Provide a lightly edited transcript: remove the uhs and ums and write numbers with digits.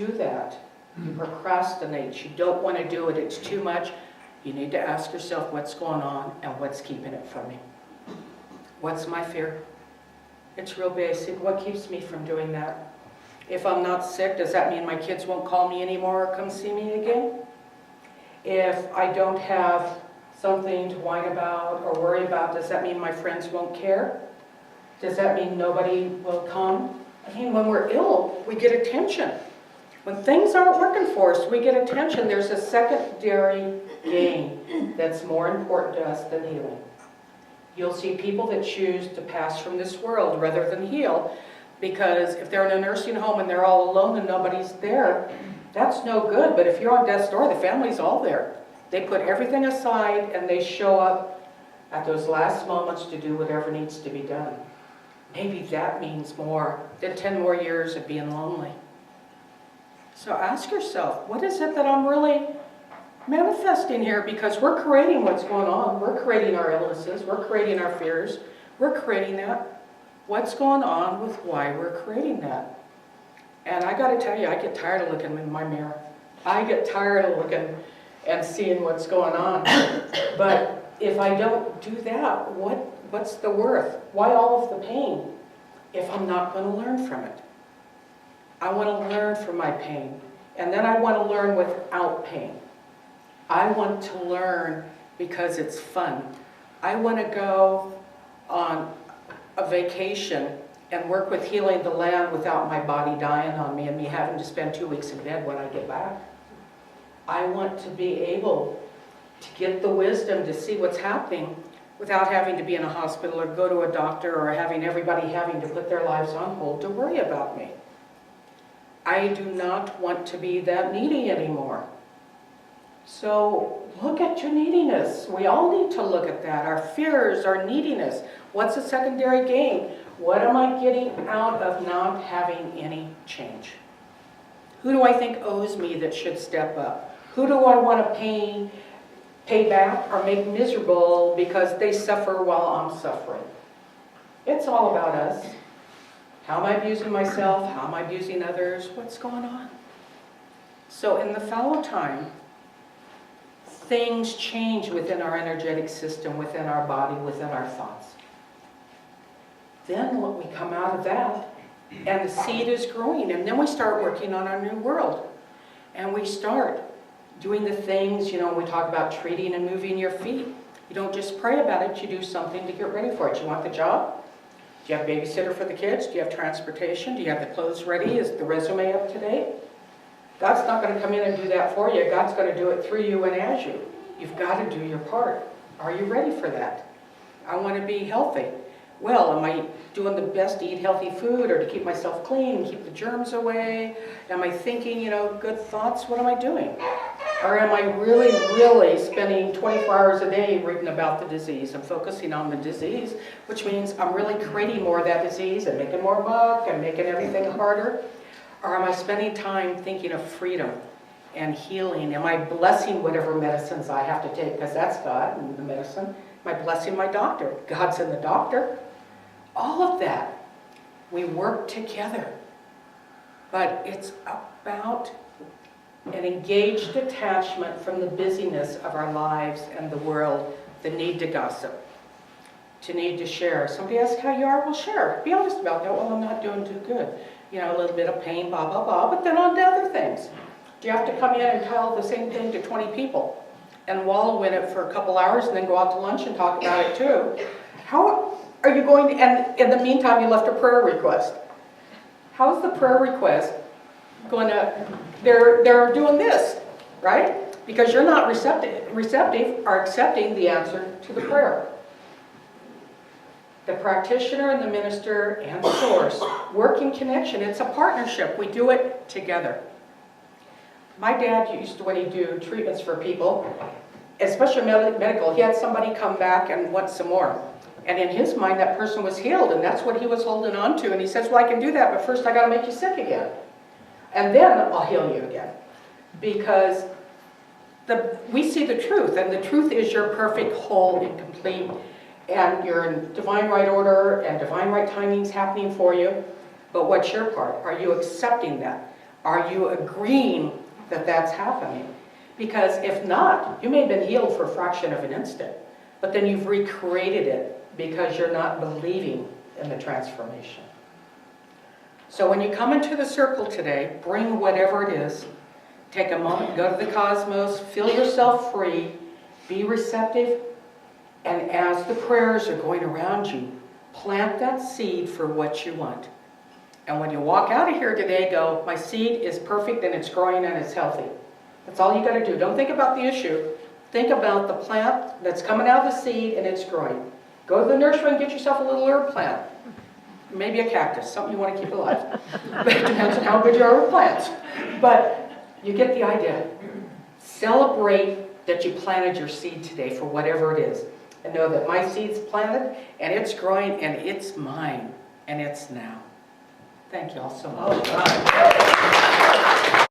do that. You procrastinate. You don't want to do it. It's too much. You need to ask yourself what's going on and what's keeping it from me. What's my fear? It's real basic. What keeps me from doing that? If I'm not sick, does that mean my kids won't call me anymore or come see me again? If I don't have something to whine about or worry about, does that mean my friends won't care? Does that mean nobody will come? I mean, when we're ill, we get attention. When things aren't working for us, we get attention. There's a secondary gain that's more important to us than healing. You'll see people that choose to pass from this world rather than heal, because if they're in a nursing home and they're all alone and nobody's there, that's no good. But if you're on death's door, the family's all there. They put everything aside and they show up at those last moments to do whatever needs to be done. Maybe that means more than 10 more years of being lonely. So ask yourself, what is it that I'm really manifesting here? Because we're creating what's going on. We're creating our illnesses. We're creating our fears. We're creating that. What's going on with why we're creating that? And I got to tell you, I get tired of looking in my mirror. I get tired of looking and seeing what's going on. But if I don't do that, what's the worth? Why all of the pain if I'm not going to learn from it? I want to learn from my pain. And then I want to learn without pain. I want to learn because it's fun. I want to go on a vacation and work with healing the land without my body dying on me and me having to spend 2 weeks in bed when I get back. I want to be able to get the wisdom to see what's happening without having to be in a hospital or go to a doctor or having everybody having to put their lives on hold to worry about me. I do not want to be that needy anymore. So look at your neediness. We all need to look at that. Our fears, our neediness. What's a secondary gain? What am I getting out of not having any change? Who do I think owes me that should step up? Who do I want to pay back or make miserable because they suffer while I'm suffering? It's all about us. How am I abusing myself? How am I abusing others? What's going on? So in the fallow time, things change within our energetic system, within our body, within our thoughts. Then we come out of that, and the seed is growing, and then we start working on our new world. And we start doing the things, we talk about treating and moving your feet. You don't just pray about it, you do something to get ready for it. You want the job? Do you have a babysitter for the kids? Do you have transportation? Do you have the clothes ready? Is the resume up to date? God's not going to come in and do that for you. God's going to do it through you and as you. You've got to do your part. Are you ready for that? I want to be healthy. Well, am I doing the best to eat healthy food or to keep myself clean and keep the germs away? Am I thinking, good thoughts? What am I doing? Or am I really, really spending 24 hours a day reading about the disease and focusing on the disease, which means I'm really creating more of that disease and making more buck and making everything harder? Or am I spending time thinking of freedom and healing? Am I blessing whatever medicines I have to take? Because that's God and the medicine. Am I blessing my doctor? God's in the doctor. All of that. We work together. But it's about an engaged detachment from the busyness of our lives and the world, the need to gossip, to need to share. Somebody asks how you are, well, share. Be honest about that. Well, I'm not doing too good. A little bit of pain, blah, blah, blah. But then on to other things. Do you have to come in and tell the same thing to 20 people and wallow in it for a couple hours and then go out to lunch and talk about it too? How are you going to, and in the meantime, you left a prayer request. How's the prayer request going to, they're doing this, right? Because you're not receptive or accepting the answer to the prayer. The practitioner and the minister and the source work in connection. It's a partnership. We do it together. My dad used to, when he'd do treatments for people, especially medical, he had somebody come back and want some more. And in his mind, that person was healed, and that's what he was holding on to. And he says, well, I can do that, but first I got to make you sick again. And then I'll heal you again. Because we see the truth, and the truth is you're perfect, whole, and complete, and you're in divine right order, and divine right timing's happening for you. But what's your part? Are you accepting that? Are you agreeing that that's happening? Because if not, you may have been healed for a fraction of an instant, but then you've recreated it because you're not believing in the transformation. So when you come into the circle today, bring whatever it is. Take a moment, go to the cosmos, feel yourself free, be receptive, and as the prayers are going around you, plant that seed for what you want. And when you walk out of here today, go, my seed is perfect and it's growing and it's healthy. That's all you got to do. Don't think about the issue. Think about the plant that's coming out of the seed and it's growing. Go to the nursery and get yourself a little herb plant. Maybe a cactus, something you want to keep alive. But it depends on how good you are with plants. But you get the idea. Celebrate that you planted your seed today for whatever it is. And know that my seed's planted and it's growing and it's mine and it's now. Thank you all so much.